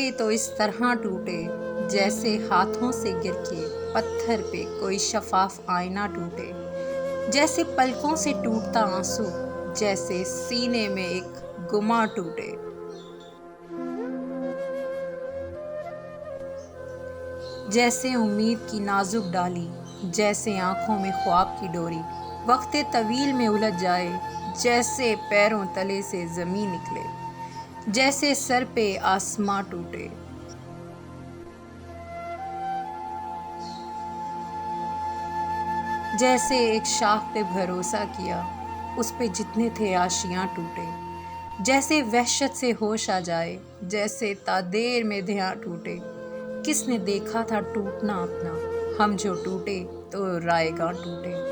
टूटे तो इस तरह टूटे जैसे हाथों से गिर के पत्थर पे कोई शफाफ आईना टूटे, जैसे पलकों से टूटता आंसू, जैसे सीने में एक गुमा टूटे। जैसे उम्मीद की नाजुक डाली, जैसे आंखों में ख्वाब की डोरी वक्ते तवील में उलझ जाए, जैसे पैरों तले से ज़मीन निकले, जैसे सर पे आसमां टूटे। जैसे एक शाख पे भरोसा किया, उस पे जितने थे आशियां टूटे, जैसे वहशत से होश आ जाए, जैसे तादेर में ध्यान टूटे। किसने देखा था टूटना अपना, हम जो टूटे तो रायगां टूटे।